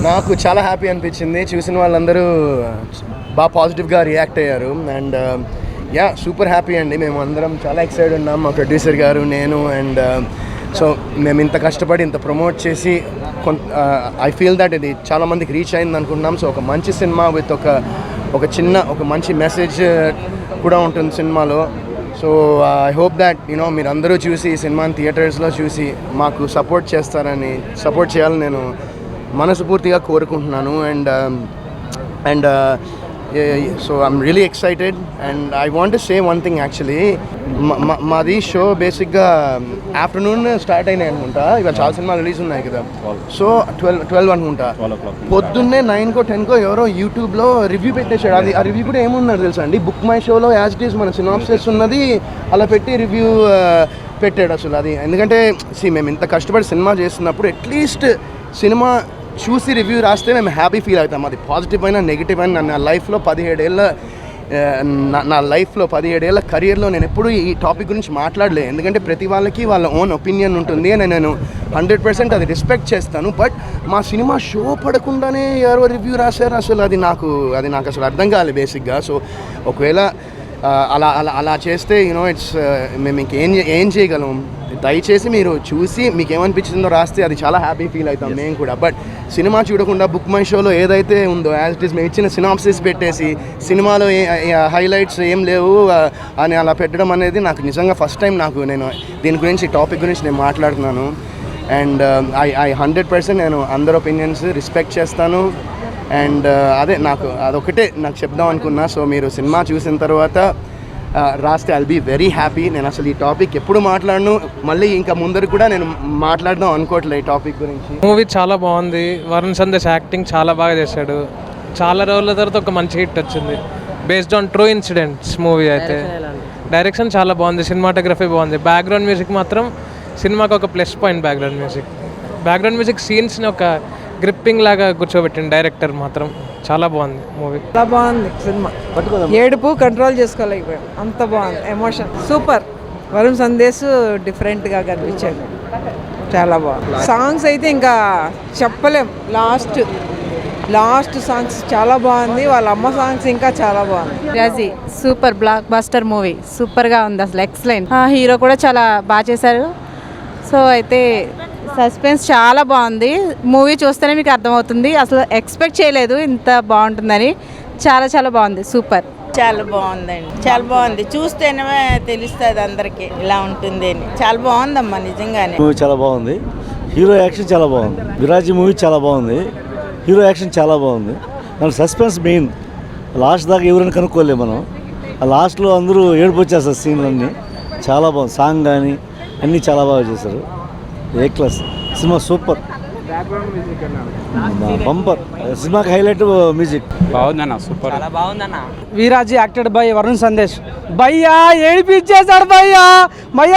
నాకు చాలా హ్యాపీ అనిపించింది. చూసిన వాళ్ళందరూ బాగా పాజిటివ్గా రియాక్ట్ అయ్యారు. అండ్ యా, సూపర్ హ్యాపీ అండి. మేము అందరం చాలా ఎక్సైటెడ్ ఉన్నాం, మా ప్రొడ్యూసర్ గారు, నేను. అండ్ సో మేము ఇంత కష్టపడి ఇంత ప్రమోట్ చేసి ఐ ఫీల్ దట్ ఇది చాలామందికి రీచ్ అయింది అనుకుంటున్నాం. సో ఒక మంచి సినిమా విత్ ఒక మంచి మెసేజ్ కూడా ఉంటుంది సినిమాలో. సో ఐ హోప్ దట్ మీరు అందరూ చూసి ఈ సినిమాని థియేటర్స్లో చూసి మాకు సపోర్ట్ చేయాలని నేను మనస్ఫూర్తిగా కోరుకుంటున్నాను. And so I'm really excited. And I want to say one thing. Actually మాది షో బేసిక్గా ఆఫ్టర్నూన్ స్టార్ట్ అయినాయి అనుకుంటా. ఇవాళ చాలా సినిమాలు రిలీజ్ ఉన్నాయి కదా. సో 12 అనుకుంటా. పొద్దున్నే 9కో 10కో ఎవరో యూట్యూబ్లో రివ్యూ పెట్టేశాడు. ఆ రివ్యూ కూడా ఏమున్నారు తెలుసా అండి, బుక్ మై షోలో యాజ్ ఇట్ ఈస్ మన సినాప్సిస్ ఉన్నది అలా పెట్టి రివ్యూ పెట్టాడు. అసలు అది ఎందుకంటే మేము ఇంత కష్టపడి సినిమా చేస్తున్నప్పుడు అట్లీస్ట్ సినిమా చూసి రివ్యూ రాస్తే మేము హ్యాపీ ఫీల్ అవుతాం. అది పాజిటివ్ అయినా నెగిటివ్ అయినా. నా లైఫ్లో 17 ఏళ్ళ కెరియర్లో నేను ఎప్పుడు ఈ టాపిక్ గురించి మాట్లాడలేదు. ఎందుకంటే ప్రతి వాళ్ళకి వాళ్ళ ఓన్ ఒపీనియన్ ఉంటుంది అని నేను 100% అది రెస్పెక్ట్ చేస్తాను. బట్ మా సినిమా షో పడకుండానే ఎవరో రివ్యూ రాశారు. అసలు అది నాకు అసలు అర్థం కాలేదు బేసిక్గా. సో ఒకవేళ అలా చేస్తే ఇట్స్ మేము ఇంకేం చేయగలం. దయచేసి మీరు చూసి మీకు ఏమనిపించిందో రాస్తే అది చాలా హ్యాపీ ఫీల్ అవుతాం మేము కూడా. బట్ సినిమా చూడకుండా బుక్ మై షోలో ఏదైతే ఉందో యాజ్ ఇట్ ఈస్ మేము ఇచ్చిన సినాప్సిస్ పెట్టేసి సినిమాలో హైలైట్స్ ఏం లేవు అని అలా పెట్టడం అనేది నాకు నిజంగా ఫస్ట్ టైం. నేను దీని గురించి టాపిక్ గురించి నేను మాట్లాడుతున్నాను. అండ్ ఐ 100% నేను అందరి ఒపీనియన్స్ రెస్పెక్ట్ చేస్తాను. అండ్ అదొకటే నాకు చెప్దాం అనుకున్నా. సో మీరు సినిమా చూసిన తర్వాత రాస్తే ఐల్ బీ వెరీ హ్యాపీ. నేను అసలు ఈ టాపిక్ ఎప్పుడు మాట్లాడను, మళ్ళీ ఇంకా ముందర కూడా నేను మాట్లాడదాం అనుకోవట్లేదు ఈ టాపిక్ గురించి. మూవీ చాలా బాగుంది. వరుణ్ సందేశ్ యాక్టింగ్ చాలా బాగా చేశాడు. చాలా రోజుల తర్వాత ఒక మంచి హిట్ వచ్చింది based on true incidents. Movie అయితే డైరెక్షన్ చాలా బాగుంది, సినిమాటోగ్రఫీ బాగుంది. బ్యాక్గ్రౌండ్ మ్యూజిక్ మాత్రం సినిమాకి ఒక ప్లస్ పాయింట్. బ్యాక్గ్రౌండ్ మ్యూజిక్ సీన్స్ని ఒక గ్రిప్పింగ్ లాగా కూర్చోబెట్టింది డైరెక్టర్. మాత్రం చాలా బాగుంది మూవీ. చాలా బాగుంది సినిమా. ఏడుపు కంట్రోల్ చేసుకోలేకపోయాం, అంత బాగుంది. Emotion super. వరుణ్ సందేశ్ డిఫరెంట్గా కనిపించాడు, చాలా బాగుంది. సాంగ్స్ అయితే ఇంకా చెప్పలేం. లాస్ట్ సాంగ్స్ చాలా బాగుంది. వాళ్ళ అమ్మ సాంగ్స్ ఇంకా చాలా బాగుంది. రాజీ సూపర్ బ్లాక్ బస్టర్ మూవీ, సూపర్గా ఉంది అసలు, ఎక్సలెంట్. హీరో కూడా చాలా బాగా చేశారు. సో అయితే సస్పెన్స్ చాలా బాగుంది. మూవీ చూస్తేనే మీకు అర్థమవుతుంది. అసలు ఎక్స్పెక్ట్ చేయలేదు ఇంత బాగుంటుందని. చాలా చాలా బాగుంది, సూపర్. చాలా బాగుందండి, చాలా బాగుంది. చూస్తేనే తెలుస్తుంది అందరికీ ఇలా ఉంటుంది అని. చాలా బాగుందమ్మా నిజంగానే. మూవీ చాలా బాగుంది. హీరో యాక్షన్ చాలా బాగుంది. విరాజీ మూవీ చాలా బాగుంది. హీరో యాక్షన్ చాలా బాగుంది. మన సస్పెన్స్ మెయిన్. లాస్ట్ దాకా ఎవరైనా కనుక్కోలేము మనం. ఆ లాస్ట్లో అందరూ ఏడుపు వచ్చేస్తారు సీన్లన్నీ. చాలా బాగుంది. సాంగ్ కానీ అన్నీ చాలా బాగా చేశారు. ఏ క్లాస్ సినిమా, సూపర్. బంపర్ సినిమాకి హైలైట్ మ్యూజిక్. బాగుందన్న, సూపర్, చాలా బాగుందన్న. Viraji acted by Varun Sandesh. భయ్యా ఏడిపించేశాడు భయ్యా.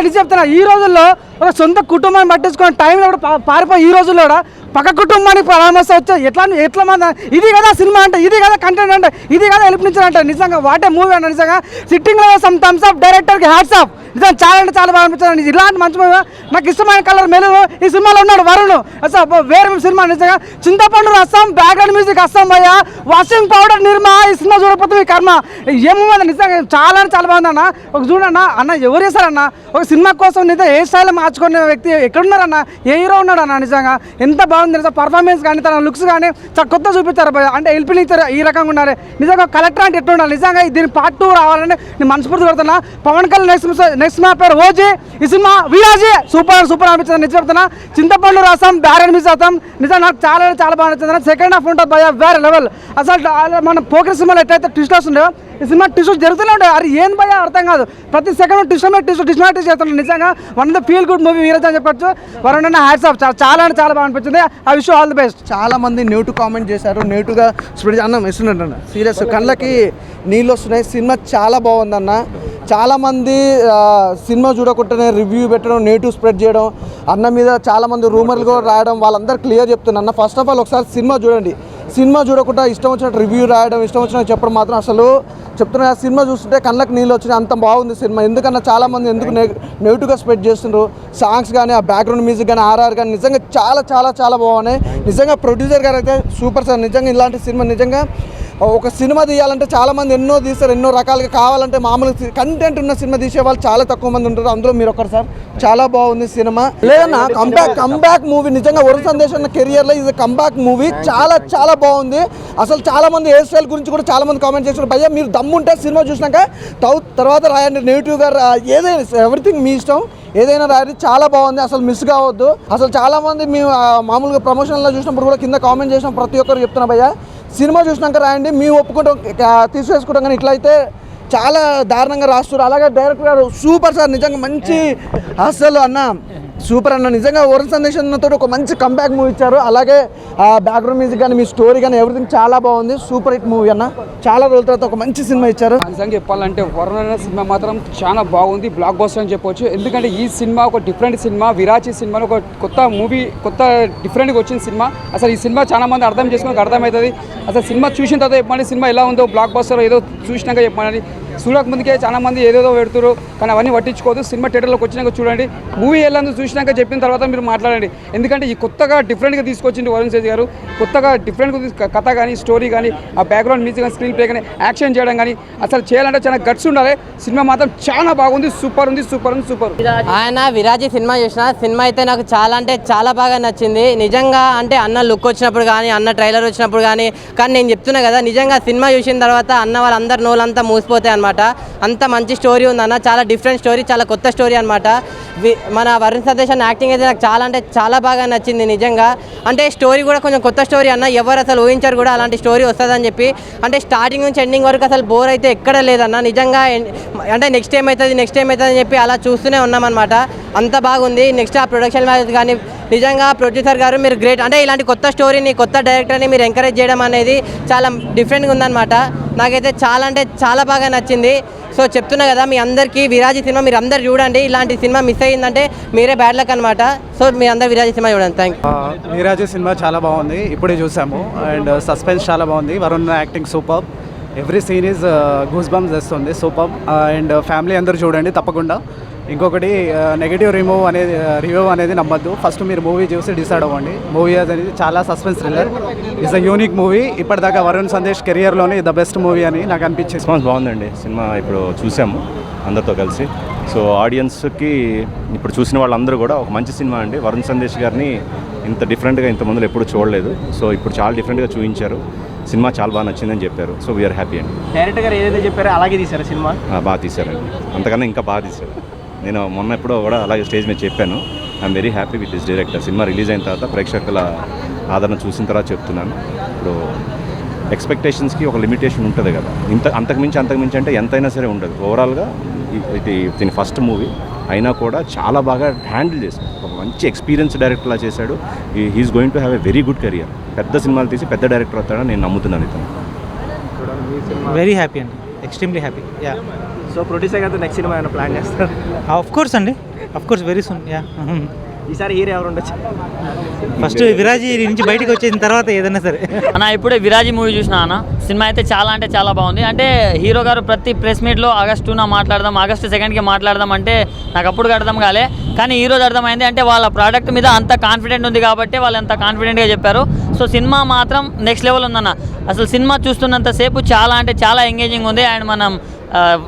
అని చెప్తున్నా, ఈ రోజుల్లో ఒక సొంత కుటుంబాన్ని పట్టించుకుని టైంలో పారిపోయి ఈ రోజుల్లో పక్క కుటుంబానికి పరామర్శ వచ్చా ఎట్లా మంది. ఇది కదా సినిమా అంటే, ఇది కదా కంటెంట్ అంటే, ఇది కదా ఎలిపించాలంటే. నిజంగా వాటే మూవీ అంటే నిజంగా సిట్టింగ్లో సమ్ థమ్స్ అప్ డైరెక్టర్కి హ్యాట్స్ ఆఫ్. నిజంగా చాలా అంటే చాలా బాగా అనిపించింది. ఇలాంటి మంచి మూవీ. నాకు ఇష్టమైన కలర్ మెలుగు ఈ సినిమాలో ఉన్నాడు వరుణ్. అసలు వేరే సినిమా నిజంగా. చింతపండు రసం, బ్యాక్గ్రౌండ్ మ్యూజిక్ అస్సాం భయ్య, వాషింగ్ పౌడర్ నిర్మా. ఈ సినిమా చూడకపోతే మీ కర్మ. ఏముంది నిజంగా చాలా అంటే చాలా బాగుంది అన్న. ఒక చూడన్న అన్న, ఎవరు చేశారన్న ఒక సినిమా కోసం నిజంగా ఏ స్టైల్ మార్చుకునే వ్యక్తి ఎక్కడున్నారన్న, ఏ హీరో ఉన్నాడు అన్న. నిజంగా ఎంత బాగుంది నిజంగా. పర్ఫార్మెన్స్ కానీ తన లుక్స్ కానీ చాలా కొత్త చూపించారు అంటే ఎల్పినిచ్చారు. ఈ రకంగా ఉన్నారు నిజంగా. కలెక్టర్ అంటే ఎట్లా ఉండాలి నిజంగా. దీని పార్ట్ 2 రావాలని నేను మనస్ఫూర్తి కొడుతున్నా. పవన్ కళ్యాణ్ నెక్స్ట్ మా పేరు ఓజీ. ఈ సినిమా వీరాజీ సూపర్ అనిపించింది నిజం చెప్తున్నా. చింతపండు రసం, బ్యారెడ్ మిస్ అవుతాం. నిజంగా నాకు చాలా చాలా బాగా నచ్చింది. సెకండ్ హాఫ్ ఉంటుంది భయ వేరే లెవెల్. అసలు మన పోకర్ సినిమాలో ఎట్లయితే ట్విస్ట్ వస్తుండో ఈ సినిమా ట్విస్ట్ జరుగుతూనే ఉంటాయి. అది ఏం భయ అర్థం కాదు. ప్రతి సెకండ్ ట్విస్ట్ చేస్తున్నాడు. నిజంగా one of the feel good movie Viraaji అని చెప్పొచ్చు. వరుణ్ అన్న హ్యాట్స్ ఆఫ్. చాలా అంటే చాలా బాగా అనిపించింది. I wish all the best. చాలా మంది నెగిటివ్ కామెంట్ చేశారు. నెగిటివ్గా స్ప్రెడ్ అన్నం ఇస్తున్నట్టు సీరియస్ కళ్ళకి నీళ్ళు వస్తున్నాయి. సినిమా చాలా బాగుందన్న. చాలామంది సినిమా చూడకుండానే రివ్యూ పెట్టడం, నెగిటివ్ స్ప్రెడ్ చేయడం, అన్న మీద చాలామంది రూమర్లు కూడా రాయడం, వాళ్ళందరూ క్లియర్ చెప్తున్నా. ఫస్ట్ ఆఫ్ ఆల్ ఒకసారి సినిమా చూడండి. సినిమా చూడకుండా ఇష్టం వచ్చినట్టు రివ్యూ రాయడం, ఇష్టం వచ్చినట్టు చెప్పడం మాత్రం అసలు చెప్తున్నా. సినిమా చూస్తుంటే కళ్ళకి నీళ్ళు వచ్చినాయి, అంత బాగుంది సినిమా. ఎందుకన్నా చాలామంది ఎందుకు నెగిటివ్గా స్ప్రెడ్ చేస్తుండ్రు. సాంగ్స్ కానీ, ఆ బ్యాక్గ్రౌండ్ మ్యూజిక్ కానీ, ఆర్ఆర్ కానీ నిజంగా చాలా చాలా చాలా బాగున్నాయి. నిజంగా ప్రొడ్యూసర్ గారు అయితే సూపర్ సార్. నిజంగా ఇలాంటి సినిమా నిజంగా ఒక సినిమా తీయాలంటే చాలామంది ఎన్నో తీస్తారు, ఎన్నో రకాలుగా కావాలంటే మామూలుగా కంటెంట్ ఉన్న సినిమా తీసే వాళ్ళు చాలా తక్కువ మంది ఉంటారు. అందులో మీరు ఒకరు సార్. చాలా బాగుంది సినిమా. లేదన్నా కంబ్యాక్ మూవీ. నిజంగా వరుణ్ సందేశ్ అన్న కెరియర్లో ఇది కంబ్యాక్ మూవీ. చాలా చాలా బాగుంది. అసలు చాలామంది హెయిర్ స్టైల్ గురించి కూడా చాలామంది కామెంట్ చేస్తారు. భయ్యా మీరు దమ్ముంటే సినిమా చూసినాక తర్వాత రాయండి, నెగిటివ్గా ఏదైనా ఎవ్రీథింగ్ మీ ఇష్టం, ఏదైనా రాయండి. చాలా బాగుంది, అసలు మిస్ కావద్దు. అసలు చాలామంది మేము మామూలుగా ప్రమోషన్లో చూసినప్పుడు కూడా కింద కామెంట్ చేసిన ప్రతి ఒక్కరు చెప్తున్నా భయ్యా సినిమా చూసినాక రాయండి, మేము ఒప్పుకుంటాం, తీసేసుకుంటాం. కానీ ఇట్లయితే చాలా దారుణంగా రాస్తారు. అలాగే డైరెక్టర్ గారు సూపర్ సార్. నిజంగా మంచి అసలు అన్న సూపర్ అన్న. నిజంగా వరుణ్ సందేశ్ అన్నతో ఒక మంచి కంబ్యాక్ మూవీ ఇచ్చారు. అలాగే ఆ బ్యాక్గ్రౌండ్ మ్యూజిక్ కానీ, మీ స్టోరీ కానీ ఎవ్రీథింగ్ చాలా బాగుంది. సూపర్ హిట్ మూవీ అన్న. చాలా రోజుల తర్వాత ఒక మంచి సినిమా ఇచ్చారు. నిజంగా చెప్పాలంటే వరుణ్ అన్న సినిమా మాత్రం చాలా బాగుంది, బ్లాక్ బస్టర్ అని చెప్పొచ్చు. ఎందుకంటే ఈ సినిమా ఒక డిఫరెంట్ సినిమా. విరాచి సినిమాలో ఒక కొత్త మూవీ, కొత్త డిఫరెంట్గా వచ్చిన సినిమా. అసలు ఈ సినిమా చాలా మంది అర్థం చేసుకుని అర్థమవుతుంది. అసలు సినిమా చూసిన తర్వాత చెప్పండి సినిమా ఎలా ఉందో, బ్లాక్ బస్టర్ ఏదో చూసినాక చెప్పండి. చూడక ముందుకే చాలా మంది ఏదేదో పెడుతున్నారు, కానీ అవన్నీ పట్టించుకోవద్దు. సినిమా థియేటర్లోకి వచ్చినాక చూడండి, మూవీ ఎలా చూసినాక చెప్పిన తర్వాత మీరు మాట్లాడండి. ఎందుకంటే ఈ కొత్తగా డిఫరెంట్గా తీసుకొచ్చింది వరుణ్ తేజ్ గారు. కొత్తగా డిఫరెంట్గా కథ కానీ, స్టోరీ కానీ, ఆ బ్యాక్గ్రౌండ్ మ్యూజిక్ కానీ, స్క్రీన్ ప్లే కానీ, యాక్షన్ చేయడం కానీ అసలు చేయాలంటే చాలా గట్స్ ఉండాలి. సినిమా మాత్రం చాలా బాగుంది, సూపర్ ఉంది, సూపర్ ఉంది, సూపర్. ఆయన విరాజీ సినిమా చూసిన సినిమా అయితే నాకు చాలా అంటే చాలా బాగా నచ్చింది. నిజంగా అంటే అన్న లుక్ వచ్చినప్పుడు కానీ, అన్న ట్రైలర్ వచ్చినప్పుడు కానీ నేను చెప్తున్నా కదా, నిజంగా సినిమా చూసిన తర్వాత అన్న వాళ్ళందరు నోళ్ళంతా మూసిపోతాయి అనమాట. అంత మంచి స్టోరీ ఉందన్న, చాలా డిఫరెంట్ స్టోరీ, చాలా కొత్త స్టోరీ అనమాట. మన వరుణ్ సందేశ్ అన్న యాక్టింగ్ అయితే నాకు చాలా అంటే చాలా బాగా నచ్చింది. నిజంగా అంటే స్టోరీ కూడా కొంచెం కొత్త స్టోరీ అన్న, ఎవరు అసలు ఊహించారు కూడా అలాంటి స్టోరీ వస్తుందని చెప్పి. అంటే స్టార్టింగ్ నుంచి ఎండింగ్ వరకు అసలు బోర్ అయితే ఎక్కడ లేదన్న. నిజంగా అంటే నెక్స్ట్ టైం అవుతుంది అని చెప్పి అలా చూస్తూనే ఉన్నామన్నమాట. అంత బాగుంది. నెక్స్ట్ ఆ ప్రొడక్షన్ వాల్యూస్ కానీ నిజంగా ప్రొడ్యూసర్ గారు మీరు గ్రేట్. అంటే ఇలాంటి కొత్త స్టోరీని, కొత్త డైరెక్టర్ని మీరు ఎంకరేజ్ చేయడం అనేది చాలా డిఫరెంట్గా ఉందన్నమాట. నాకైతే చాలా అంటే చాలా బాగా నచ్చింది. సో చెప్తున్నా కదా, మీ అందరికీ విరాజీ సినిమా మీరు అందరు చూడండి. ఇలాంటి సినిమా మిస్ అయ్యిందంటే మీరే బ్యాడ్ లక్ అనమాట. సో మీ అందరు విరాజీ సినిమా చూడండి. Thank you. విరాజీ సినిమా చాలా బాగుంది, ఇప్పుడే చూసాము. అండ్ సస్పెన్స్ చాలా బాగుంది. Varun acting super. Every scene is goose bumps చేస్తుంది, సూపర్. అండ్ ఫ్యామిలీ అందరూ చూడండి తప్పకుండా. ఇంకొకటి నెగిటివ్ రివ్యూ అనేది నమ్మద్దు. ఫస్ట్ మీరు మూవీ చూసి డిసైడ్ అవ్వండి. మూవీ అనేది చాలా suspense thriller. It's a unique movie. ఇప్పటిదాకా వరుణ్ సందేశ్ కెరియర్లోనే ద బెస్ట్ మూవీ అని నాకు అనిపించింది. రెస్పాన్స్ బాగుందండి. సినిమా ఇప్పుడు చూసాము అందరితో కలిసి. సో ఆడియన్స్కి ఇప్పుడు చూసిన వాళ్ళందరూ కూడా ఒక మంచి సినిమా అండి. వరుణ్ సందేశ్ గారిని ఇంత డిఫరెంట్గా ఇంతమందిలో ఎప్పుడు చూడలేదు. సో ఇప్పుడు చాలా డిఫరెంట్గా చూపించారు. సినిమా చాలా బాగా నచ్చిందని చెప్పారు. సో వీఆర్ హ్యాపీ అండి. డైరెక్టర్ గారు ఏదైతే చెప్పారో అలాగే తీశారు సినిమా. బాగా తీశారండి, అంతకన్నా ఇంకా బాగా తీశారు. నేను మొన్న ఎప్పుడో కూడా అలాగే స్టేజ్ మీద చెప్పాను, I'm very happy with this director. Cinema release అయిన తర్వాత ప్రేక్షకుల ఆదరణ చూసిన తర్వాత చెప్తున్నాను. ఇప్పుడు ఎక్స్పెక్టేషన్స్కి ఒక లిమిటేషన్ ఉంటుంది కదా, అంతకుమించి అంటే ఎంతైనా సరే ఉండదు. ఓవరాల్గా ఇది దీని ఫస్ట్ మూవీ అయినా కూడా చాలా బాగా హ్యాండిల్ చేశాడు. ఒక మంచి ఎక్స్పీరియన్స్ డైరెక్టర్లా చేశాడు. He is going to have a very good career. పెద్ద సినిమాలు తీసి పెద్ద డైరెక్టర్ అవుతాడని నేను నమ్ముతున్నాను ఇతను. వెరీ హ్యాపీ అండి, extremely happy. Yeah. So producer గారితో నెక్స్ట్ సినిమా ఏమైనా ప్లాన్ చేస్తారు? ఆఫ్ కోర్స్ అండి, of course very soon. Yeah. ఈసారి హీరో ఎవరు ఉండొచ్చు? ఫస్ట్ విరాజీ నుంచి బయటకు వచ్చిన తర్వాత ఏదైనా సరే. అన్న ఇప్పుడే విరాజీ మూవీ చూసిన అన్న. సినిమా అయితే చాలా బాగుంది. అంటే హీరో గారు ప్రతి ప్రెస్ మీట్లో ఆగస్టు 2కి మాట్లాడదాం అంటే నాకు అప్పుడు అర్థం కాలే, కానీ ఈరోజు అర్థమైంది. అంటే వాళ్ళ ప్రోడక్ట్ మీద అంత కాన్ఫిడెంట్ ఉంది కాబట్టి వాళ్ళు అంత కాన్ఫిడెంట్గా చెప్పారు. సో సినిమా మాత్రం నెక్స్ట్ లెవెల్ ఉందన్న. అసలు సినిమా చూస్తున్నంతసేపు చాలా ఎంగేజింగ్ ఉంది. అండ్ మనం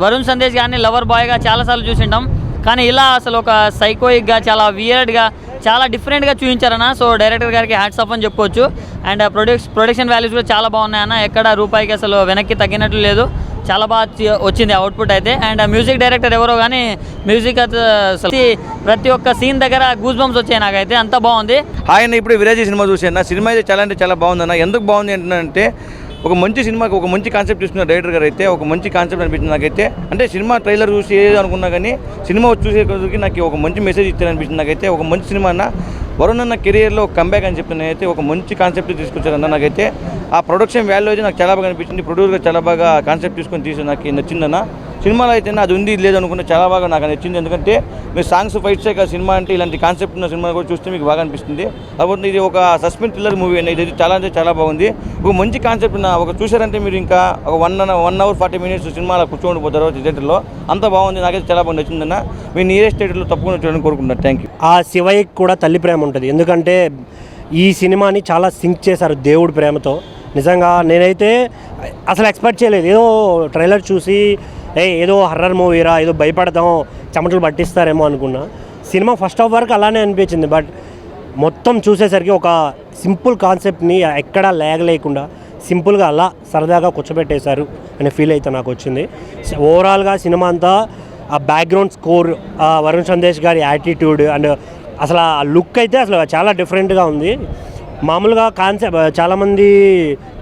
వరుణ్ సందేశ్ గారిని లవర్ బాయ్గా చాలాసార్లు చూసింటాం, కానీ ఇలా అసలు ఒక సైకోయిక్గా, చాలా వియర్డ్గా, చాలా డిఫరెంట్గా చూపించారన్న. సో డైరెక్టర్ గారికి హ్యాట్స్ ఆఫ్ అని చెప్పుకోవచ్చు. అండ్ ప్రొడక్షన్ వాల్యూస్ కూడా చాలా బాగున్నాయన్న. ఎక్కడ రూపాయికి అసలు వెనక్కి తగ్గినట్లు లేదు. చాలా బాగా వచ్చింది అవుట్పుట్ అయితే. అండ్ మ్యూజిక్ డైరెక్టర్ ఎవరో కానీ మ్యూజిక్ అసలు ప్రతి ఒక్క సీన్ దగ్గర గూస్ బంప్స్ వచ్చాయి నాకైతే. అంత బాగుంది. హాయ్ అన్న, ఇప్పుడు విరాజీ సినిమా చూసాను. సినిమా అయితే చాలా బాగుందన్న. ఎందుకు బాగుంది అంటే ఒక మంచి సినిమాకి ఒక మంచి కాన్సెప్ట్ తీసుకున్న డైరెక్టర్ గారు అయితే ఒక మంచి కాన్సెప్ట్ అనిపించింది నాకైతే. అంటే సినిమా ట్రైలర్ చూసి ఏదో అనుకున్నా కానీ సినిమా చూసేకి నాకు ఒక మంచి మెసేజ్ ఇచ్చారనిపించింది నాకైతే. ఒక మంచి సినిమా అన్న. వరుణ్ అన్న కెరియర్లో కంబ్యాక్ అని చెప్పిన అయితే ఒక మంచి కాన్సెప్ట్ తీసుకొచ్చారన్న. నాకైతే ఆ ప్రొడక్షన్ వాల్యూ అయితే నాకు చాలా బాగా అనిపించింది. ప్రొడ్యూసర్గా చాలా బాగా కాన్సెప్ట్ తీసుకొని నాకు నచ్చిందన్న. సినిమాలో అయితే అది ఉంది ఇది లేదు అనుకుంటే చాలా బాగా నాకు నచ్చింది. ఎందుకంటే మీరు సాంగ్స్ ఫైట్సే కాదు సినిమా అంటే ఇలాంటి కాన్సెప్ట్ ఉన్న సినిమా కూడా చూస్తే మీకు బాగా అనిపిస్తుంది. కాబట్టి ఇది ఒక సస్పెన్స్ థ్రిల్లర్ మూవీ అనేది ఇది చాలా అంటే చాలా బాగుంది. ఒక మంచి కాన్సెప్ట్ ఉన్న ఒక చూసారంటే మీరు ఇంకా ఒక 1 hour 40 minutes సినిమా అలా కూర్చోండిపోతారు థియేటర్లో. అంత బాగుంది, నాకైతే చాలా బాగా నచ్చిందన్న. మీ నియరెస్ట్ థియేటర్లో తప్పకుండా చూడాలని కోరుకుంటున్నాను. Thank you. ఆ శివయ్యకి కూడా తల్లి ప్రేమ ఉంటుంది, ఎందుకంటే ఈ సినిమాని చాలా సింక్ చేశారు దేవుడి ప్రేమతో. నిజంగా నేనైతే అసలు ఎక్స్పెక్ట్ చేయలేదు. ఏదో ట్రైలర్ చూసి ఏదో హర్రర్ మూవీరా, ఏదో భయపడతాం, చెమటలు పట్టిస్తారేమో అనుకున్నా. సినిమా ఫస్ట్ హాఫ్ వరకు అలానే అనిపించింది, బట్ మొత్తం చూసేసరికి ఒక సింపుల్ కాన్సెప్ట్ని ఎక్కడా లేకుండా సింపుల్గా అలా సరదాగా కూర్చోబెట్టేశారు అనే ఫీల్ అయితే నాకు వచ్చింది. ఓవరాల్గా సినిమా అంతా ఆ బ్యాక్గ్రౌండ్ స్కోర్, వరుణ్ సందేశ్ గారి యాటిట్యూడ్ అండ్ అసలు ఆ లుక్ అయితే అసలు చాలా డిఫరెంట్గా ఉంది. మామూలుగా కాన్సెప్ట్ చాలామంది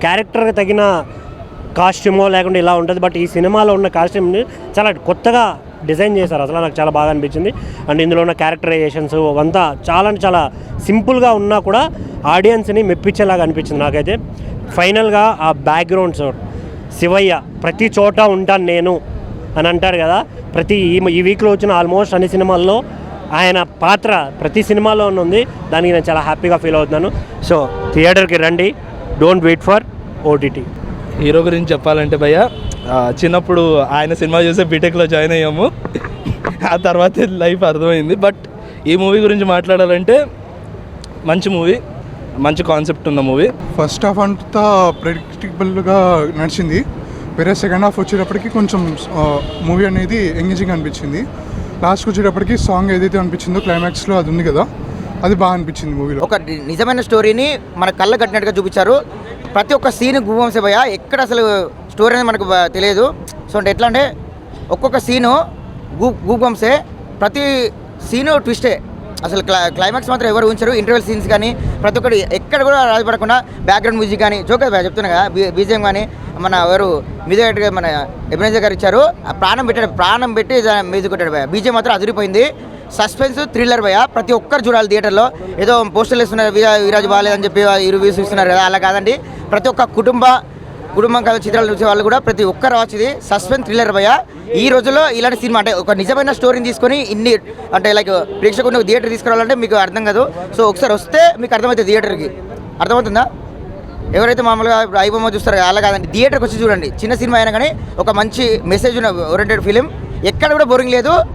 క్యారెక్టర్కి తగిన కాస్ట్యూమో లేకుండా ఇలా ఉంటుంది, బట్ ఈ సినిమాలో ఉన్న కాస్ట్యూమ్ని చాలా కొత్తగా డిజైన్ చేశారు. అసలు నాకు చాలా బాగా అనిపించింది. అండ్ ఇందులో ఉన్న క్యారెక్టరైజేషన్స్ అంతా చాలా అంటే చాలా సింపుల్గా ఉన్నా కూడా ఆడియన్స్ని మెప్పించేలాగా అనిపించింది నాకైతే. ఫైనల్గా ఆ బ్యాక్గ్రౌండ్స్, శివయ్య ప్రతి చోట ఉంటాను నేను అని అంటారు కదా, ఈ వీక్లో వచ్చిన ఆల్మోస్ట్ అన్ని సినిమాల్లో ఆయన పాత్ర ప్రతి సినిమాలో ఉంది. దానికి నేను చాలా హ్యాపీగా ఫీల్ అవుతున్నాను. సో థియేటర్కి రండి, don't wait for OTT. Hero గురించి చెప్పాలంటే భయ్య, చిన్నప్పుడు ఆయన సినిమా చూసే బీటెక్లో జాయిన్ అయ్యాము. ఆ తర్వాత లైఫ్ అర్థమైంది. బట్ ఈ మూవీ గురించి మాట్లాడాలంటే మంచి మూవీ, మంచి కాన్సెప్ట్ ఉన్న మూవీ. ఫస్ట్ హాఫ్ అంతా ప్రెడిక్టబుల్గా నడిచింది, వేరే సెకండ్ హాఫ్ వచ్చేటప్పటికి కొంచెం మూవీ అనేది ఎంగేజింగ్ అనిపించింది. లాస్ట్కి వచ్చేటప్పటికి సాంగ్ ఏదైతే అనిపించిందో క్లైమాక్స్లో అది ఉంది కదా, అది బాగా అనిపించింది మూవీలో. ఒక నిజమైన స్టోరీని మన కళ్ళ కట్టినట్టుగా చూపించారు. ప్రతి ఒక్క సీన్ గూబంసే భయ, ఎక్కడ అసలు స్టోరీ అనేది మనకు తెలియదు. సో అంటే ఎట్లా అంటే ఒక్కొక్క సీను గూబంసే, ప్రతి సీను ట్విస్టే. అసలు క్లైమాక్స్ మాత్రం ఎవరు ఉంచారు. ఇంటర్వెల్ సీన్స్ కానీ ప్రతి ఒక్కటి ఎక్కడ కూడా రాజపడకుండా బ్యాక్గ్రౌండ్ మ్యూజిక్ కానీ జోకే చెప్తున్నా కదా, బీజిఎం కానీ మన ఎవరు మ్యూజిక్ మన ఎబినేజర్ గారు ఇచ్చారు. ప్రాణం పెట్టి మ్యూజిక్ కొట్టాడు భయ. బీజిఎం మాత్రం అదిరిపోయింది. సస్పెన్స్ థ్రిల్లర్ భయ, ప్రతి ఒక్కరు చూడాలి థియేటర్లో. ఏదో పోస్టర్లు ఇస్తున్నారు వీరాజు బాగాలేదని చెప్పి రివ్యూస్ ఇస్తున్నారు కదా, అలా కాదండి. ప్రతి ఒక్క కుటుంబం కథ చిత్రాలు చూసే వాళ్ళు కూడా ప్రతి ఒక్కరు వచ్చింది. సస్పెన్స్ థ్రిల్లర్ భయ. ఈ రోజుల్లో ఇలాంటి సినిమా అంటే ఒక నిజమైన స్టోరీని తీసుకొని ఇన్ని అంటే లైక్ ప్రేక్షకుని థియేటర్ తీసుకురావాలంటే మీకు అర్థం కాదు. సో ఒకసారి వస్తే మీకు అర్థమవుతుంది, థియేటర్కి అర్థమవుతుందా. ఎవరైతే మామూలుగా ఇప్పుడు ఐబొమ్మ చూస్తారో అలా కాదండి, థియేటర్కి వచ్చి చూడండి. చిన్న సినిమా అయినా కానీ ఒక మంచి మెసేజ్ ఉన్న ఓరియంటెడ్ ఫిలిం, ఎక్కడ కూడా బోరింగ్ లేదు.